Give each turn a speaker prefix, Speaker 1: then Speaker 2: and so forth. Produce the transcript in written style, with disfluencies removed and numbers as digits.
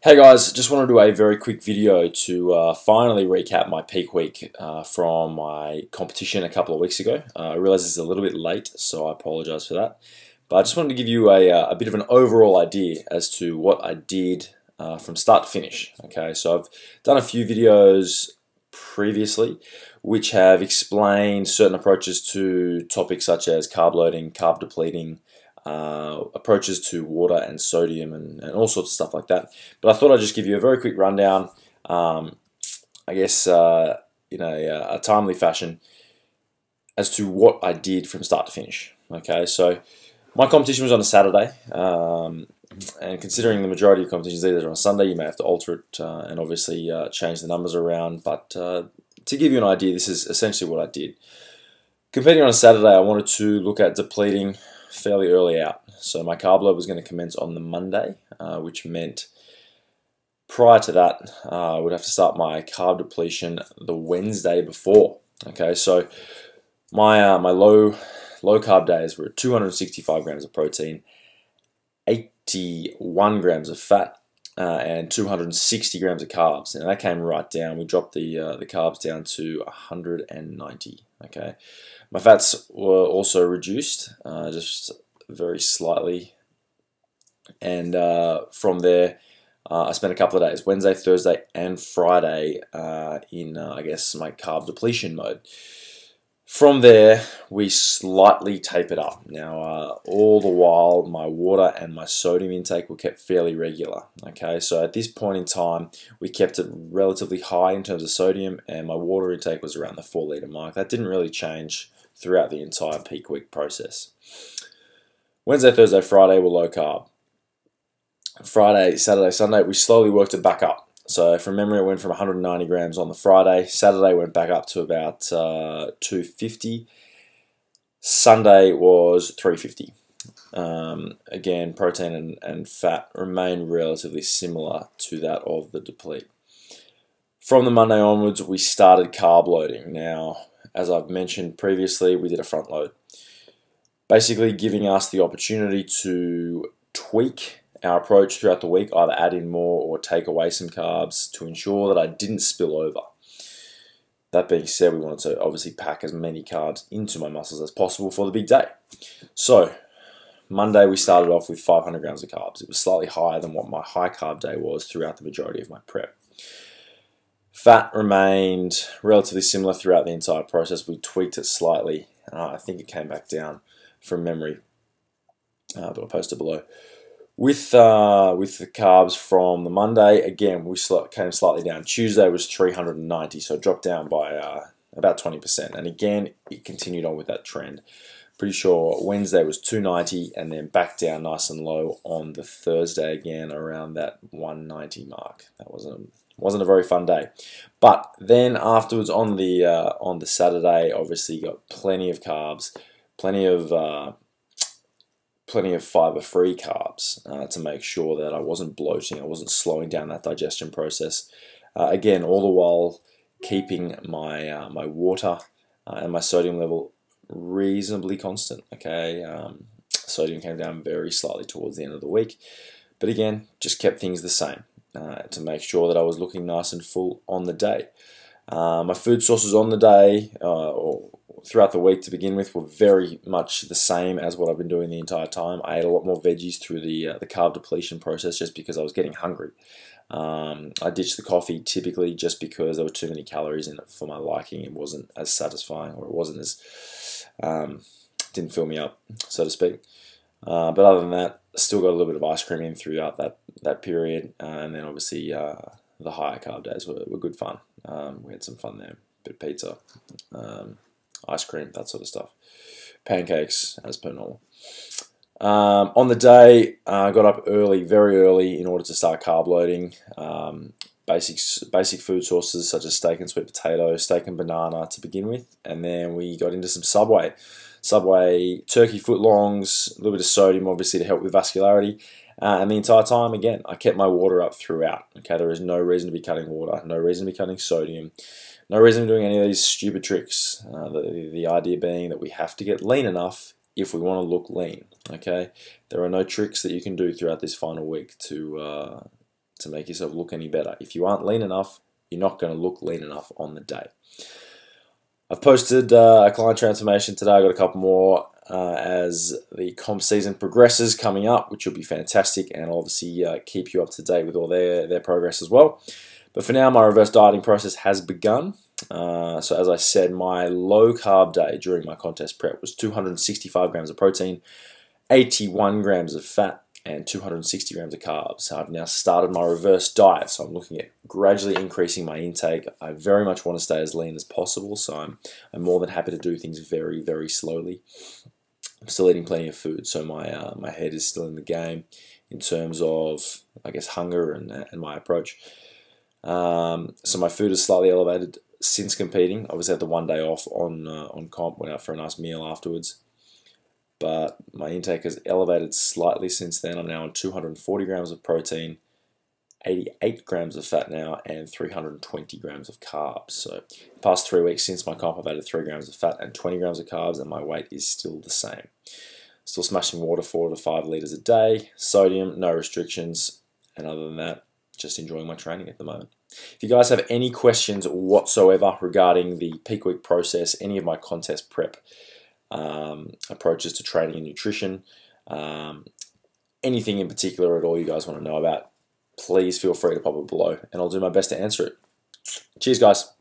Speaker 1: Hey guys, just want to do a very quick video to finally recap my peak week from my competition a couple of weeks ago. I realize it's a little bit late, so I apologize for that. But I just wanted to give you a bit of an overall idea as to what I did from start to finish. Okay, so I've done a few videos previously which have explained certain approaches to topics such as carb loading, carb depleting, approaches to water and sodium and all sorts of stuff like that. But I thought I'd just give you a very quick rundown, I guess in a timely fashion as to what I did from start to finish. Okay, so my competition was on a Saturday, and considering the majority of competitions either on a Sunday, you may have to alter it and obviously change the numbers around. But to give you an idea, this is essentially what I did. Competing on a Saturday, I wanted to look at depleting fairly early out. So my carb load was going to commence on the Monday, which meant prior to that, I would have to start my carb depletion the Wednesday before. Okay, so my low carb days were 265 grams of protein, 81 grams of fat, and 260 grams of carbs. And that came right down. We dropped the carbs down to 190. Okay, my fats were also reduced, just very slightly. And from there, I spent a couple of days, Wednesday, Thursday, and Friday, in I guess my carb depletion mode. From there, we slightly tapered up. Now, all the while, my water and my sodium intake were kept fairly regular. Okay, so at this point in time, we kept it relatively high in terms of sodium, and my water intake was around the 4 litre mark. That didn't really change throughout the entire peak week process. Wednesday, Thursday, Friday were low carb. Friday, Saturday, Sunday, we slowly worked it back up. So from memory, it went from 190 grams on the Friday. Saturday went back up to about 250. Sunday was 350. Again, protein and fat remain relatively similar to that of the deplete. From the Monday onwards, we started carb loading. Now, as I've mentioned previously, we did a front load, basically giving us the opportunity to tweak our approach throughout the week, either add in more or take away some carbs to ensure that I didn't spill over. That being said, we wanted to obviously pack as many carbs into my muscles as possible for the big day. So Monday we started off with 500 grams of carbs. It was slightly higher than what my high carb day was throughout the majority of my prep. Fat remained relatively similar throughout the entire process. We tweaked it slightly. I think it came back down from memory, but I'll post it below. With the carbs from the Monday, again, we came slightly down. Tuesday was 390, so it dropped down by about 20%. And again, it continued on with that trend. Pretty sure Wednesday was 290, and then back down nice and low on the Thursday again, around that 190 mark. That wasn't a very fun day. But then afterwards on the Saturday, obviously got plenty of carbs, plenty of fiber-free carbs to make sure that I wasn't bloating, I wasn't slowing down that digestion process. Again, all the while keeping my my water and my sodium level reasonably constant. Okay, sodium came down very slightly towards the end of the week, but again, just kept things the same to make sure that I was looking nice and full on the day. My food sources on the day, or throughout the week to begin with, were very much the same as what I've been doing the entire time. I ate a lot more veggies through the carb depletion process just because I was getting hungry. I ditched the coffee typically just because there were too many calories in it for my liking. It wasn't as satisfying, or it wasn't as didn't fill me up, so to speak. But other than that, still got a little bit of ice cream in throughout that period, and then obviously the higher carb days were good fun. We had some fun there, bit of pizza, ice cream, that sort of stuff. Pancakes, as per normal. On the day, I got up early, very early, in order to start carb loading. Basic food sources such as steak and sweet potato, steak and banana to begin with, and then we got into some Subway turkey footlongs, a little bit of sodium obviously to help with vascularity. And the entire time, again, I kept my water up throughout. Okay, there is no reason to be cutting water, no reason to be cutting sodium, no reason to be doing any of these stupid tricks. The idea being that we have to get lean enough if we want to look lean. Okay, there are no tricks that you can do throughout this final week to to make yourself look any better. If you aren't lean enough, you're not going to look lean enough on the day. I've posted a client transformation today. I've got a couple more as the comp season progresses coming up, which will be fantastic, and I'll obviously keep you up to date with all their progress as well. But for now, my reverse dieting process has begun. So as I said, my low carb day during my contest prep was 265 grams of protein, 81 grams of fat, and 260 grams of carbs. I've now started my reverse diet, so I'm looking at gradually increasing my intake. I very much want to stay as lean as possible, so I'm more than happy to do things very, very slowly. I'm still eating plenty of food, so my head is still in the game in terms of, I guess, hunger and my approach. So my food is slightly elevated since competing. Obviously, had the 1 day off on comp, went out for a nice meal afterwards. But my intake has elevated slightly since then. I'm now on 240 grams of protein, 88 grams of fat now, and 320 grams of carbs. So the past 3 weeks since my comp, I've added 3 grams of fat and 20 grams of carbs, and my weight is still the same. Still smashing water 4 to 5 litres a day, sodium, no restrictions, and other than that, just enjoying my training at the moment. If you guys have any questions whatsoever regarding the peak week process, any of my contest prep approaches to training and nutrition, anything in particular at all you guys want to know about, please feel free to pop it below and I'll do my best to answer it. Cheers, guys.